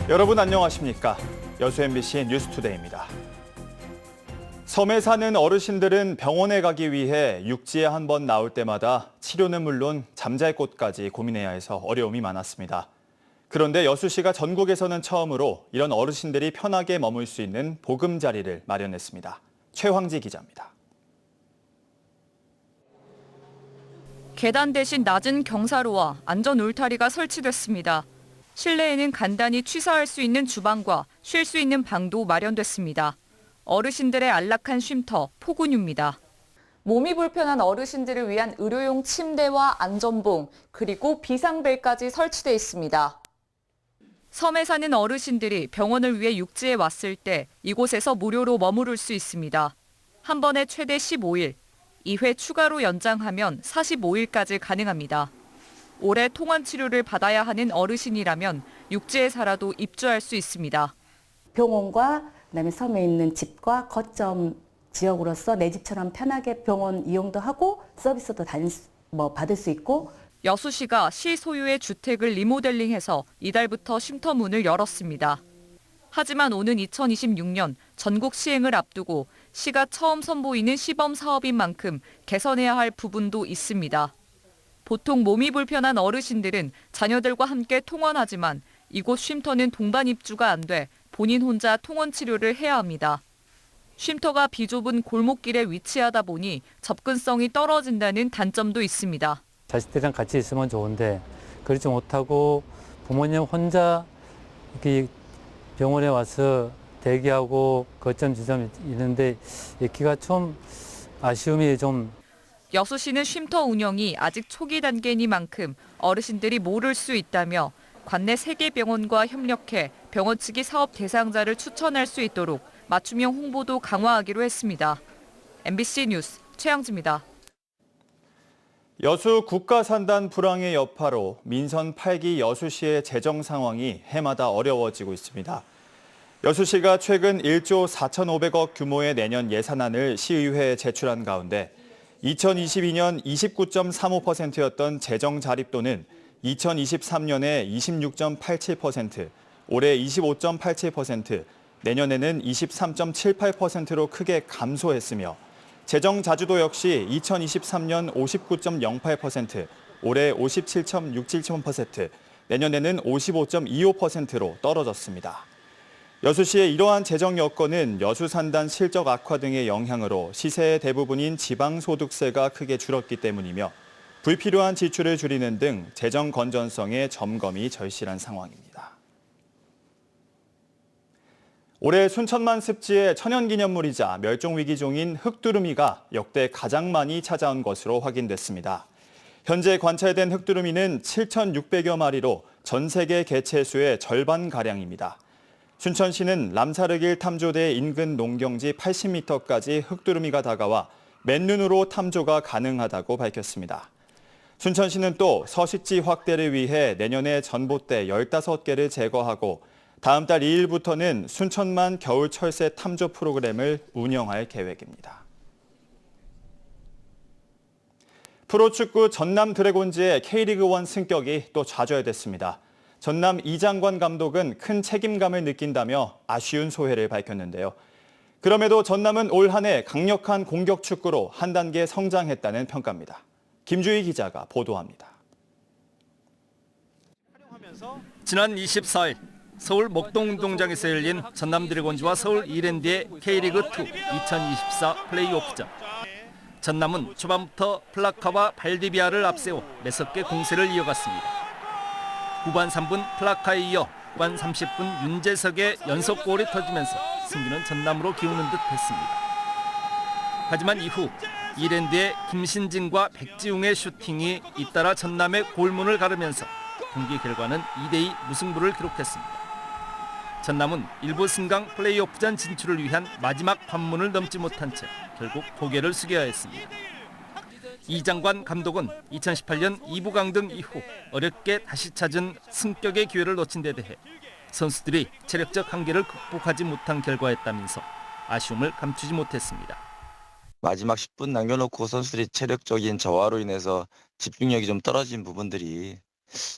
여러분 안녕하십니까? 여수 MBC 뉴스투데이입니다. 섬에 사는 어르신들은 병원에 가기 위해 육지에 한 번 나올 때마다 치료는 물론 잠잘 곳까지 고민해야 해서 어려움이 많았습니다. 그런데 여수시가 전국에서는 처음으로 이런 어르신들이 편하게 머물 수 있는 보금자리를 마련했습니다. 최황지 기자입니다. 계단 대신 낮은 경사로와 안전 울타리가 설치됐습니다. 실내에는 간단히 취사할 수 있는 주방과 쉴 수 있는 방도 마련됐습니다. 어르신들의 안락한 쉼터, 포근유입니다. 몸이 불편한 어르신들을 위한 의료용 침대와 안전봉, 그리고 비상벨까지 설치돼 있습니다. 섬에 사는 어르신들이 병원을 위해 육지에 왔을 때 이곳에서 무료로 머무를 수 있습니다. 한 번에 최대 15일, 2회 추가로 연장하면 45일까지 가능합니다. 올해 통원 치료를 받아야 하는 어르신이라면 육지에 살아도 입주할 수 있습니다. 병원과 그다음에 섬에 있는 집과 거점 지역으로서 내 집처럼 편하게 병원 이용도 하고 서비스도 받을 수 있고. 여수시가 시 소유의 주택을 리모델링해서 이달부터 쉼터 문을 열었습니다. 하지만 오는 2026년 전국 시행을 앞두고 시가 처음 선보이는 시범 사업인 만큼 개선해야 할 부분도 있습니다. 보통 몸이 불편한 어르신들은 자녀들과 함께 통원하지만 이곳 쉼터는 동반 입주가 안 돼 본인 혼자 통원 치료를 해야 합니다. 쉼터가 비좁은 골목길에 위치하다 보니 접근성이 떨어진다는 단점도 있습니다. 자식들이랑 같이 있으면 좋은데 그렇지 못하고 부모님 혼자 이렇게 병원에 와서 대기하고 거점 지점이 있는데 있기가 좀 아쉬움이 좀. 여수시는 쉼터 운영이 아직 초기 단계이니만큼 어르신들이 모를 수 있다며 관내 3개 병원과 협력해 병원 측이 사업 대상자를 추천할 수 있도록 맞춤형 홍보도 강화하기로 했습니다. MBC 뉴스 최양지입니다. 여수 국가산단 불황의 여파로 민선 8기 여수시의 재정 상황이 해마다 어려워지고 있습니다. 여수시가 최근 1조 4,500억 규모의 내년 예산안을 시의회에 제출한 가운데 2022년 29.35%였던 재정 자립도는 2023년에 26.87%, 올해 25.87%, 내년에는 23.78%로 크게 감소했으며 재정 자주도 역시 2023년 59.08%, 올해 57.67%, 내년에는 55.25%로 떨어졌습니다. 여수시의 이러한 재정 여건은 여수산단 실적 악화 등의 영향으로 시세의 대부분인 지방소득세가 크게 줄었기 때문이며 불필요한 지출을 줄이는 등 재정 건전성의 점검이 절실한 상황입니다. 올해 순천만 습지의 천연기념물이자 멸종위기종인 흑두루미가 역대 가장 많이 찾아온 것으로 확인됐습니다. 현재 관찰된 흑두루미는 7,600여 마리로 전 세계 개체수의 절반가량입니다. 순천시는 람사르길 탐조대 인근 농경지 80m까지 흑두루미가 다가와 맨눈으로 탐조가 가능하다고 밝혔습니다. 순천시는 또 서식지 확대를 위해 내년에 전봇대 15개를 제거하고 다음 달 2일부터는 순천만 겨울 철새 탐조 프로그램을 운영할 계획입니다. 프로축구 전남 드래곤즈의 K리그1 승격이 또 좌절됐습니다. 전남 이장관 감독은 큰 책임감을 느낀다며 아쉬운 소회를 밝혔는데요. 그럼에도 전남은 올 한 해 강력한 공격 축구로 한 단계 성장했다는 평가입니다. 김주희 기자가 보도합니다. 지난 24일 서울 목동운동장에서 열린 전남 드래곤즈와 서울 이랜드의 K리그2 2024 플레이오프전. 전남은 초반부터 플라카와 발디비아를 앞세워 매섭게 공세를 이어갔습니다. 후반 3분 플라카에 이어 후반 30분 윤재석의 연속골이 터지면서 승기는 전남으로 기우는 듯 했습니다. 하지만 이후 이랜드의 김신진과 백지웅의 슈팅이 잇따라 전남의 골문을 가르면서 경기 결과는 2대2 무승부를 기록했습니다. 전남은 일부 승강 플레이오프전 진출을 위한 마지막 관문을 넘지 못한 채 결국 고개를 숙여야 했습니다. 이장관 감독은 2018년 2부 강등 이후 어렵게 다시 찾은 승격의 기회를 놓친 데 대해 선수들이 체력적 한계를 극복하지 못한 결과였다면서 아쉬움을 감추지 못했습니다. 마지막 10분 남겨놓고 선수들이 체력적인 저하로 인해서 집중력이 좀 떨어진 부분들이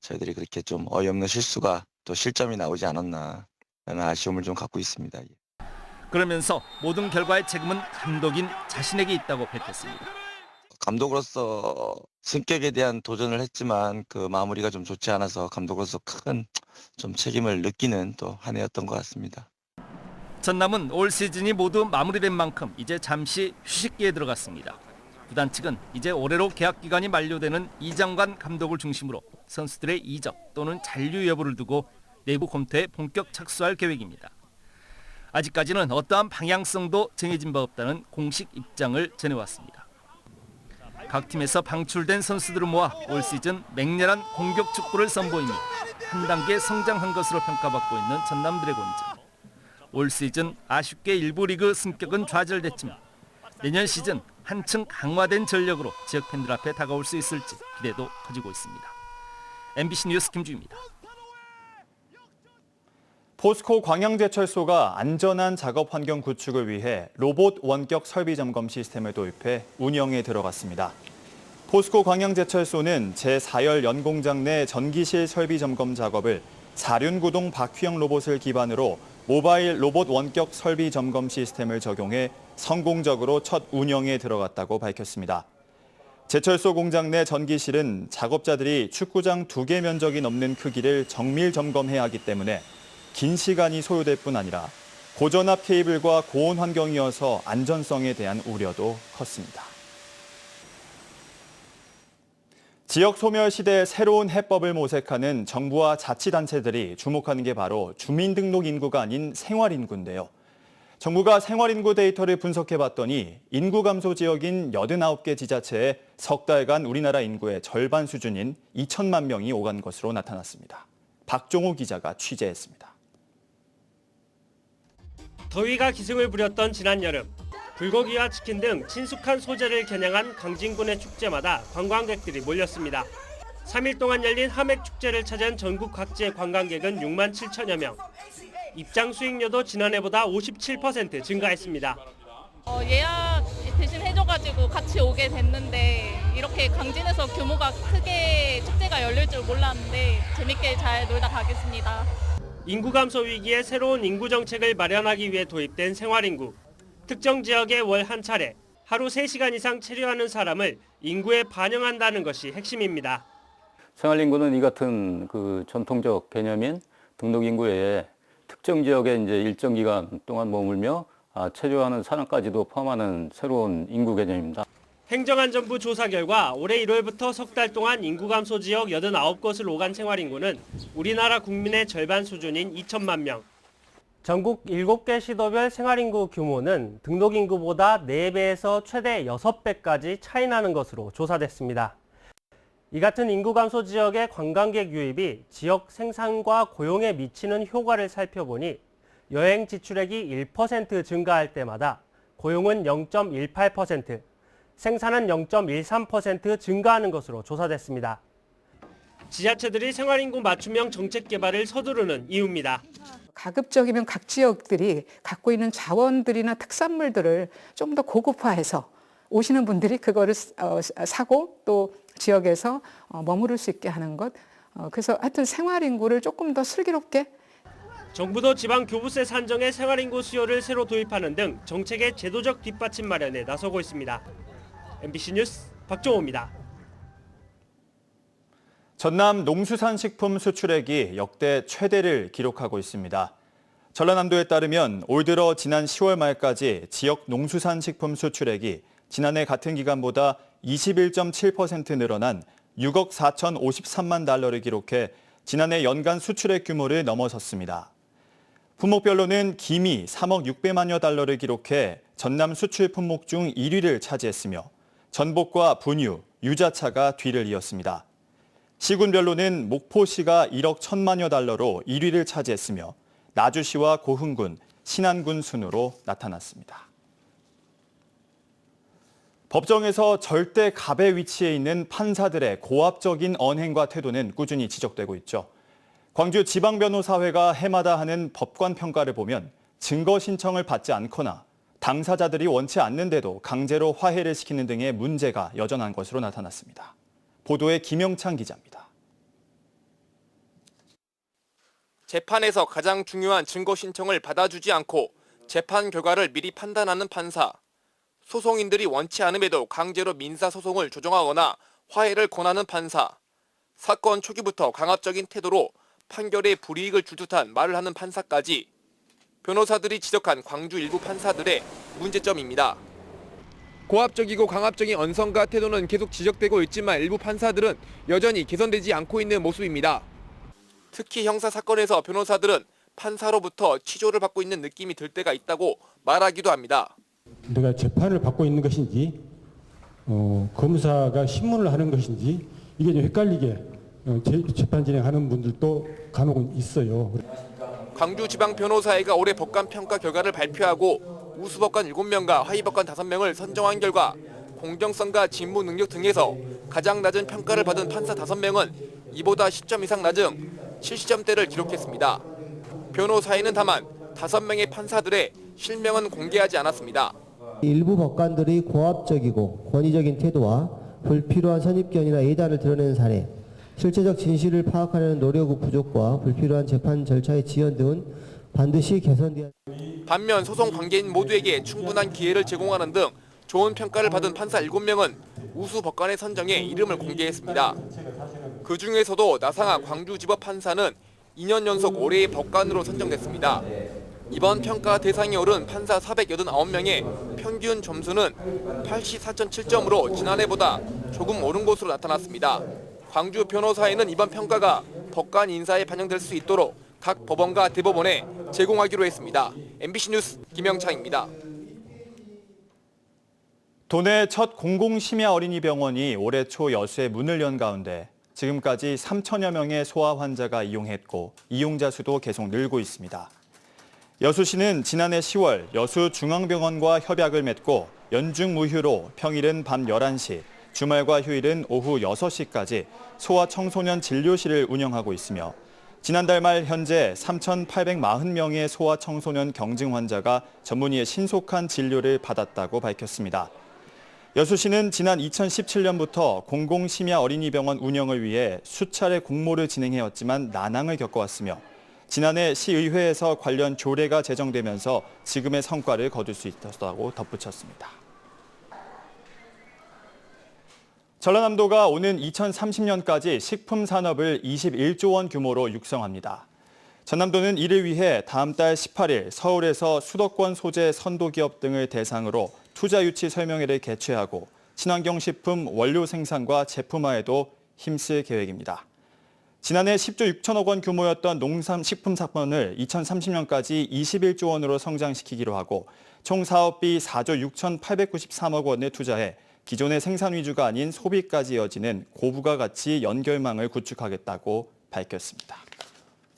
저희들이 그렇게 좀 어이없는 실수가 또 실점이 나오지 않았나 라는 아쉬움을 좀 갖고 있습니다. 그러면서 모든 결과의 책임은 감독인 자신에게 있다고 밝혔습니다. 감독으로서 승격에 대한 도전을 했지만 그 마무리가 좀 좋지 않아서 감독으로서 큰 좀 책임을 느끼는 또 한 해였던 것 같습니다. 전남은 올 시즌이 모두 마무리된 만큼 이제 잠시 휴식기에 들어갔습니다. 구단 측은 이제 올해로 계약 기간이 만료되는 이장관 감독을 중심으로 선수들의 이적 또는 잔류 여부를 두고 내부 검토에 본격 착수할 계획입니다. 아직까지는 어떠한 방향성도 정해진 바 없다는 공식 입장을 전해왔습니다. 각 팀에서 방출된 선수들을 모아 올 시즌 맹렬한 공격 축구를 선보이며 한 단계 성장한 것으로 평가받고 있는 전남 드래곤즈. 올 시즌 아쉽게 일부 리그 승격은 좌절됐지만 내년 시즌 한층 강화된 전력으로 지역 팬들 앞에 다가올 수 있을지 기대도 커지고 있습니다. MBC 뉴스 김주입니다. 포스코 광양제철소가 안전한 작업 환경 구축을 위해 로봇 원격 설비 점검 시스템을 도입해 운영에 들어갔습니다. 포스코 광양제철소는 제4열 연공장 내 전기실 설비 점검 작업을 사륜구동 바퀴형 로봇을 기반으로 모바일 로봇 원격 설비 점검 시스템을 적용해 성공적으로 첫 운영에 들어갔다고 밝혔습니다. 제철소 공장 내 전기실은 작업자들이 축구장 2개 면적이 넘는 크기를 정밀 점검해야 하기 때문에 긴 시간이 소요될 뿐 아니라 고전압 케이블과 고온 환경이어서 안전성에 대한 우려도 컸습니다. 지역 소멸 시대의 새로운 해법을 모색하는 정부와 자치단체들이 주목하는 게 바로 주민등록 인구가 아닌 생활인구인데요. 정부가 생활인구 데이터를 분석해봤더니 인구 감소 지역인 89개 지자체에 석 달간 우리나라 인구의 절반 수준인 2천만 명이 오간 것으로 나타났습니다. 박종호 기자가 취재했습니다. 더위가 기승을 부렸던 지난 여름, 불고기와 치킨 등 친숙한 소재를 겨냥한 강진군의 축제마다 관광객들이 몰렸습니다. 3일 동안 열린 하맥축제를 찾은 전국 각지의 관광객은 6만 7천여 명. 입장 수익료도 지난해보다 57% 증가했습니다. 예약 대신 해줘가지고 같이 오게 됐는데 이렇게 강진에서 규모가 크게 축제가 열릴 줄 몰랐는데 재밌게 잘 놀다 가겠습니다. 인구 감소 위기에 새로운 인구 정책을 마련하기 위해 도입된 생활인구. 특정 지역에 월 한 차례 하루 3시간 이상 체류하는 사람을 인구에 반영한다는 것이 핵심입니다. 생활인구는 이 같은 전통적 개념인 등록인구 외에 특정 지역에 이제 일정 기간 동안 머물며 체류하는 사람까지도 포함하는 새로운 인구 개념입니다. 행정안전부 조사 결과 올해 1월부터 석 달 동안 인구 감소 지역 89곳을 오간 생활인구는 우리나라 국민의 절반 수준인 2천만 명. 전국 7개 시도별 생활인구 규모는 등록인구보다 4배에서 최대 6배까지 차이 나는 것으로 조사됐습니다. 이 같은 인구 감소 지역의 관광객 유입이 지역 생산과 고용에 미치는 효과를 살펴보니 여행 지출액이 1% 증가할 때마다 고용은 0.18%, 생산은 0.13% 증가하는 것으로 조사됐습니다. 지자체들이 생활인구 맞춤형 정책 개발을 서두르는 이유입니다. 가급적이면 각 지역들이 갖고 있는 자원들이나 특산물들을 좀 더 고급화해서 오시는 분들이 그거를 사고 또 지역에서 머무를 수 있게 하는 것. 그래서 하여튼 생활인구를 조금 더 슬기롭게. 정부도 지방 교부세 산정에 생활인구 수요를 새로 도입하는 등 정책의 제도적 뒷받침 마련에 나서고 있습니다. MBC 뉴스 박종호입니다. 전남 농수산식품 수출액이 역대 최대를 기록하고 있습니다. 전라남도에 따르면 올 들어 지난 10월 말까지 지역 농수산식품 수출액이 지난해 같은 기간보다 21.7% 늘어난 6억 4,053만 달러를 기록해 지난해 연간 수출액 규모를 넘어섰습니다. 품목별로는 김이 3억 600만여 달러를 기록해 전남 수출 품목 중 1위를 차지했으며 전복과 분유, 유자차가 뒤를 이었습니다. 시군별로는 목포시가 1억 1천만여 달러로 1위를 차지했으며 나주시와 고흥군, 신안군 순으로 나타났습니다. 법정에서 절대 갑의 위치에 있는 판사들의 고압적인 언행과 태도는 꾸준히 지적되고 있죠. 광주지방변호사회가 해마다 하는 법관 평가를 보면 증거 신청을 받지 않거나 당사자들이 원치 않는데도 강제로 화해를 시키는 등의 문제가 여전한 것으로 나타났습니다. 보도에 김영찬 기자입니다. 재판에서 가장 중요한 증거 신청을 받아주지 않고 재판 결과를 미리 판단하는 판사, 소송인들이 원치 않음에도 강제로 민사소송을 조정하거나 화해를 권하는 판사, 사건 초기부터 강압적인 태도로 판결에 불이익을 줄 듯한 말을 하는 판사까지 변호사들이 지적한 광주 일부 판사들의 문제점입니다. 고압적이고 강압적인 언성과 태도는 계속 지적되고 있지만 일부 판사들은 여전히 개선되지 않고 있는 모습입니다. 특히 형사 사건에서 변호사들은 판사로부터 치조를 받고 있는 느낌이 들 때가 있다고 말하기도 합니다. 내가 재판을 받고 있는 것인지 검사가 신문을 하는 것인지 이게 좀 헷갈리게 재판 진행하는 분들도 간혹 있어요. 광주지방변호사회가 올해 법관 평가 결과를 발표하고 우수법관 7명과 하위법관 5명을 선정한 결과 공정성과 직무 능력 등에서 가장 낮은 평가를 받은 판사 5명은 이보다 10점 이상 낮은 70점대를 기록했습니다. 변호사회는 다만 5명의 판사들의 실명은 공개하지 않았습니다. 일부 법관들의 고압적이고 권위적인 태도와 불필요한 선입견이나 예단을 드러내는 사례, 실체적 진실을 파악하려는 노력 부족과 불필요한 재판 절차의 지연 등은 반드시 개선돼야 합니다. 반면 소송 관계인 모두에게 충분한 기회를 제공하는 등 좋은 평가를 받은 판사 7명은 우수 법관의 선정에 이름을 공개했습니다. 그중에서도 나상아 광주지법 판사는 2년 연속 올해의 법관으로 선정됐습니다. 이번 평가 대상에 오른 판사 489명의 평균 점수는 84.7점으로 지난해보다 조금 오른 것으로 나타났습니다. 광주 변호사회는 이번 평가가 법관 인사에 반영될 수 있도록 각 법원과 대법원에 제공하기로 했습니다. MBC 뉴스 김영창입니다. 도내 첫 공공심야 어린이병원이 올해 초 여수에 문을 연 가운데 지금까지 3천여 명의 소아 환자가 이용했고 이용자 수도 계속 늘고 있습니다. 여수시는 지난해 10월 여수중앙병원과 협약을 맺고 연중무휴로 평일은 밤 11시, 주말과 휴일은 오후 6시까지 소아 청소년 진료실을 운영하고 있으며 지난달 말 현재 3,840명의 소아 청소년 경증 환자가 전문의의 신속한 진료를 받았다고 밝혔습니다. 여수시는 지난 2017년부터 공공심야 어린이병원 운영을 위해 수차례 공모를 진행해왔지만 난항을 겪어왔으며 지난해 시의회에서 관련 조례가 제정되면서 지금의 성과를 거둘 수 있었다고 덧붙였습니다. 전라남도가 오는 2030년까지 식품 산업을 21조 원 규모로 육성합니다. 전남도는 이를 위해 다음 달 18일 서울에서 수도권 소재 선도기업 등을 대상으로 투자 유치 설명회를 개최하고 친환경 식품 원료 생산과 제품화에도 힘쓸 계획입니다. 지난해 10조 6천억 원 규모였던 농산식품 사건을 2030년까지 21조 원으로 성장시키기로 하고 총 사업비 4조 6,893억 원을 투자해 기존의 생산 위주가 아닌 소비까지 이어지는 고부가 가치 연결망을 구축하겠다고 밝혔습니다.